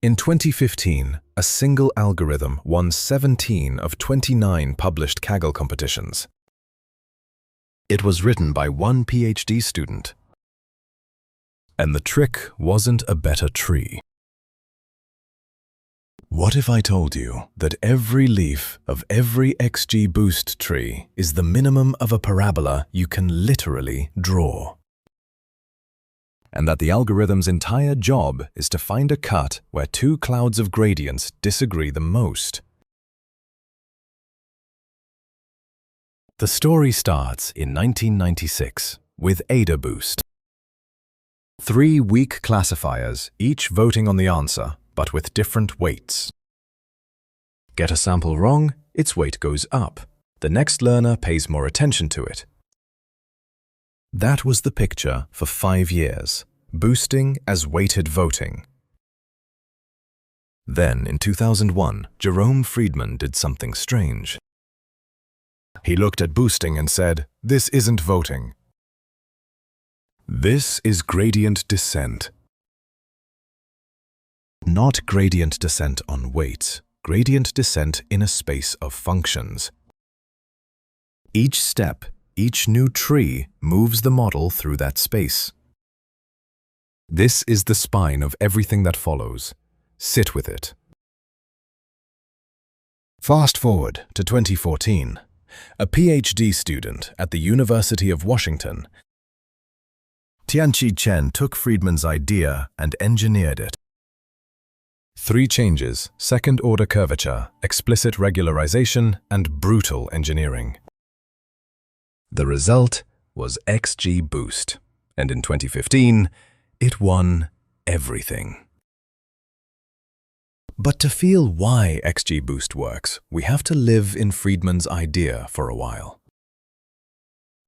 In 2015, a single algorithm won 17 of 29 published Kaggle competitions. It was written by one PhD student. And the trick wasn't a better tree. What if I told you that every leaf of every XGBoost tree is the minimum of a parabola you can literally draw? And that the algorithm's entire job is to find a cut where two clouds of gradients disagree the most? The story starts in 1996 with XGBoost. 3 weak classifiers, each voting on the answer, but with different weights. Get a sample wrong, its weight goes up. The next learner pays more attention to it. That was the picture for 5 years, boosting as weighted voting. Then, in 2001, Jerome Friedman did something strange. He looked at boosting and said, "This isn't voting. This is gradient descent." Not gradient descent on weights, gradient descent in a space of functions. Each step, each new tree moves the model through that space. This is the spine of everything that follows. Sit with it. Fast forward to 2014. A PhD student at the University of Washington, Tianqi Chen, took Friedman's idea and engineered it. 3 changes: second-order curvature, explicit regularization, and brutal engineering. The result was XGBoost, and in 2015, it won everything. But to feel why XGBoost works, we have to live in Friedman's idea for a while.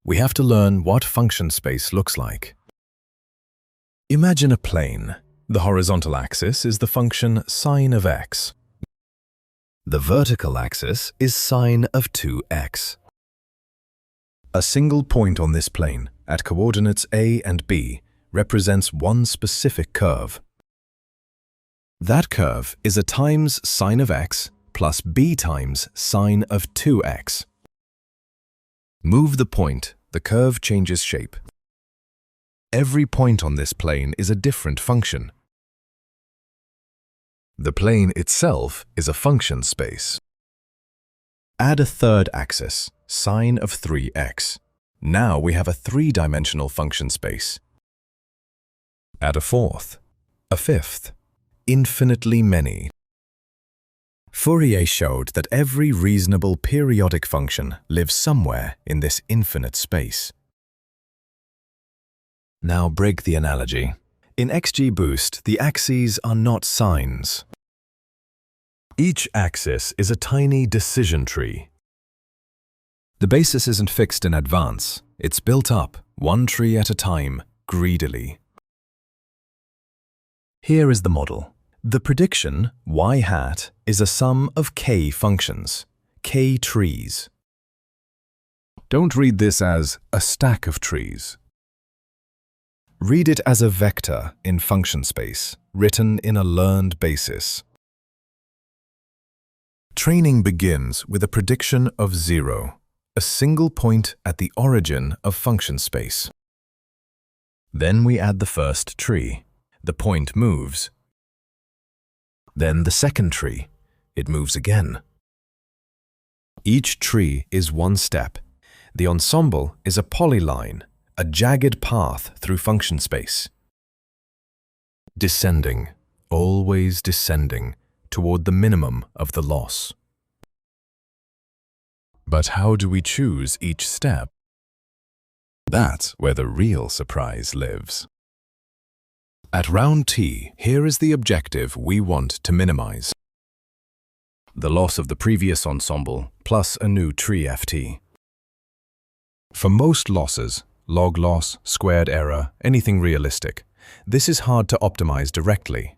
We have to learn what function space looks like. Imagine a plane. The horizontal axis is the function sine of x. The vertical axis is sine of 2x. A single point on this plane, at coordinates a and b, represents one specific curve. That curve is a times sine of x plus b times sine of 2x. Move the point, the curve changes shape. Every point on this plane is a different function. The plane itself is a function space. Add a third axis, sine of 3x. Now we have a 3-dimensional function space. Add a fourth, a fifth, infinitely many. Fourier showed that every reasonable periodic function lives somewhere in this infinite space. Now break the analogy. In XGBoost, the axes are not sines. Each axis is a tiny decision tree. The basis isn't fixed in advance. It's built up, one tree at a time, greedily. Here is the model. The prediction, y hat, is a sum of k functions, k trees. Don't read this as a stack of trees. Read it as a vector in function space, written in a learned basis. Training begins with a prediction of 0, a single point at the origin of function space. Then we add the first tree. The point moves. Then the second tree. It moves again. Each tree is one step. The ensemble is a polyline, a jagged path through function space. Descending, always descending, toward the minimum of the loss. But how do we choose each step? That's where the real surprise lives. At round t, here is the objective we want to minimize. The loss of the previous ensemble plus a new tree ft. For most losses, log loss, squared error, anything realistic, this is hard to optimize directly.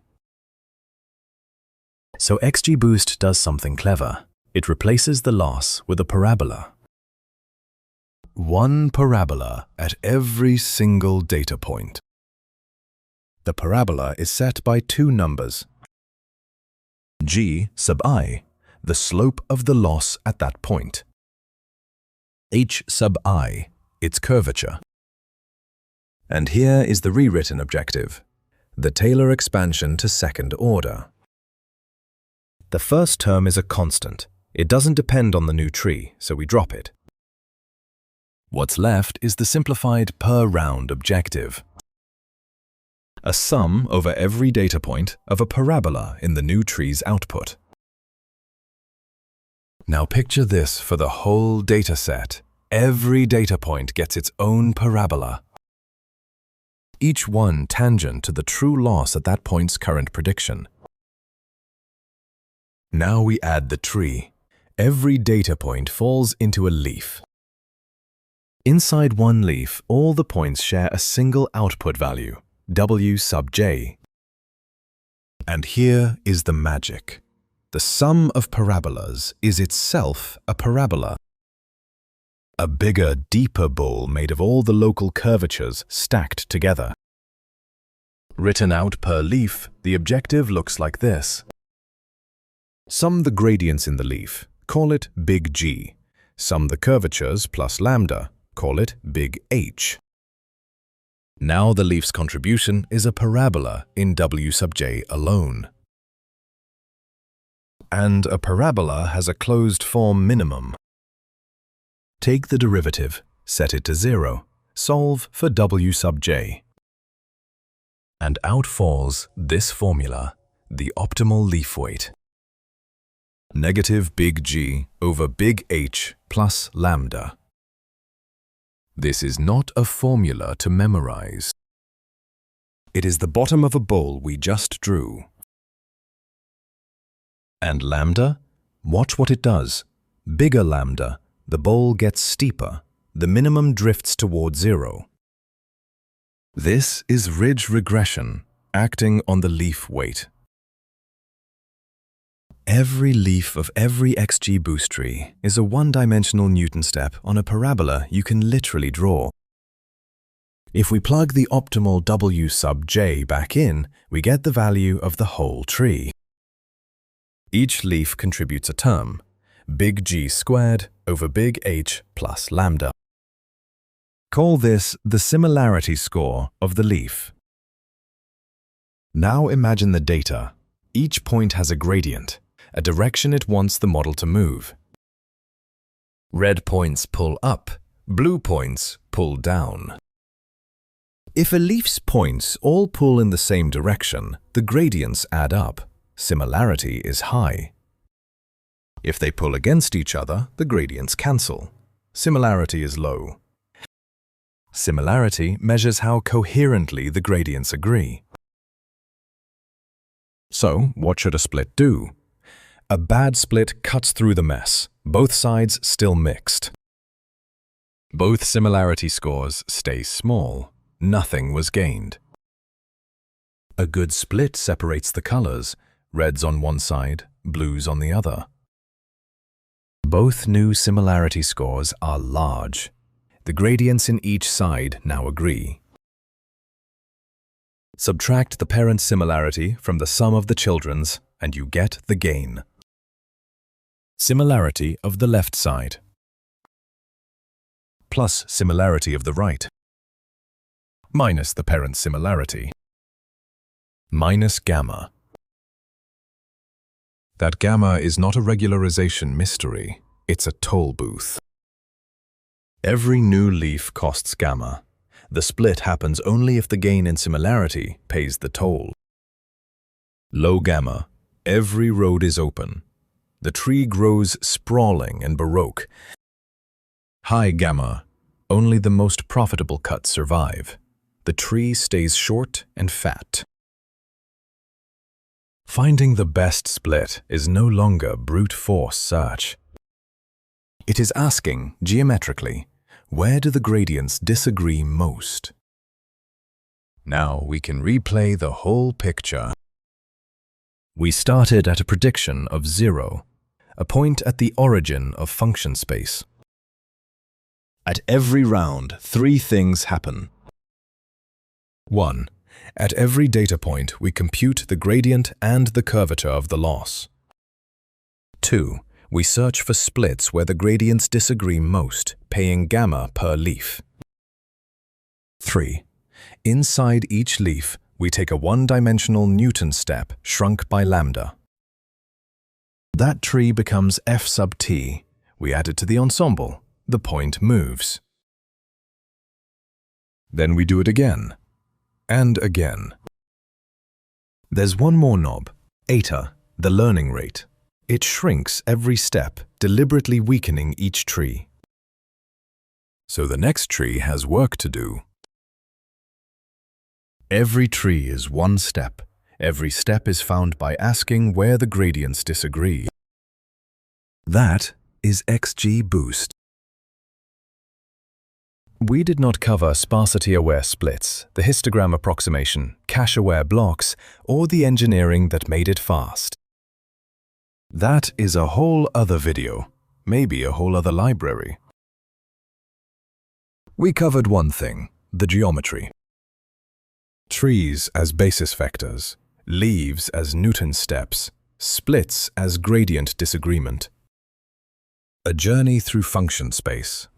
So XGBoost does something clever. It replaces the loss with a parabola. One parabola at every single data point. The parabola is set by 2 numbers. G sub I, the slope of the loss at that point. H sub I, its curvature. And here is the rewritten objective, the Taylor expansion to second order. The first term is a constant. It doesn't depend on the new tree, so we drop it. What's left is the simplified per-round objective. A sum over every data point of a parabola in the new tree's output. Now picture this for the whole data set. Every data point gets its own parabola, each one tangent to the true loss at that point's current prediction. Now we add the tree. Every data point falls into a leaf. Inside one leaf, all the points share a single output value, W sub j. And here is the magic. The sum of parabolas is itself a parabola. A bigger, deeper bowl made of all the local curvatures stacked together. Written out per leaf, the objective looks like this. Sum the gradients in the leaf, call it big G. Sum the curvatures plus lambda, call it big H. Now the leaf's contribution is a parabola in W sub j alone. And a parabola has a closed form minimum. Take the derivative, set it to 0, solve for W sub j. And out falls this formula, the optimal leaf weight. Negative big G over big H plus lambda. This is not a formula to memorize. It is the bottom of a bowl we just drew. And lambda? Watch what it does. Bigger lambda, the bowl gets steeper. The minimum drifts toward 0. This is ridge regression, acting on the leaf weight. Every leaf of every XGBoost tree is a one-dimensional Newton step on a parabola you can literally draw. If we plug the optimal W sub j back in, we get the value of the whole tree. Each leaf contributes a term, big G squared over big H plus lambda. Call this the similarity score of the leaf. Now imagine the data. Each point has a gradient, a direction it wants the model to move. Red points pull up, blue points pull down. If a leaf's points all pull in the same direction, the gradients add up. Similarity is high. If they pull against each other, the gradients cancel. Similarity is low. Similarity measures how coherently the gradients agree. So, what should a split do? A bad split cuts through the mess, both sides still mixed. Both similarity scores stay small. Nothing was gained. A good split separates the colors, reds on one side, blues on the other. Both new similarity scores are large. The gradients in each side now agree. Subtract the parent similarity from the sum of the children's, and you get the gain. Similarity of the left side plus similarity of the right minus the parent similarity minus gamma. That gamma is not a regularization mystery, it's a toll booth. Every new leaf costs gamma. The split happens only if the gain in similarity pays the toll. Low gamma, every road is open. The tree grows sprawling and baroque. High gamma, only the most profitable cuts survive. The tree stays short and fat. Finding the best split is no longer brute force search. It is asking, geometrically, where do the gradients disagree most? Now we can replay the whole picture. We started at a prediction of 0, a point at the origin of function space. At every round, 3 things happen. 1. At every data point, we compute the gradient and the curvature of the loss. 2. We search for splits where the gradients disagree most, paying gamma per leaf. 3. Inside each leaf, we take a one-dimensional Newton step shrunk by lambda. That tree becomes f sub t. We add it to the ensemble. The point moves. Then we do it again. And again. There's one more knob, eta, the learning rate. It shrinks every step, deliberately weakening each tree. So the next tree has work to do. Every tree is one step. Every step is found by asking where the gradients disagree. That is XGBoost. We did not cover sparsity-aware splits, the histogram approximation, cache-aware blocks, or the engineering that made it fast. That is a whole other video, maybe a whole other library. We covered one thing, the geometry. Trees as basis vectors, leaves as Newton steps, splits as gradient disagreement. A journey through function space.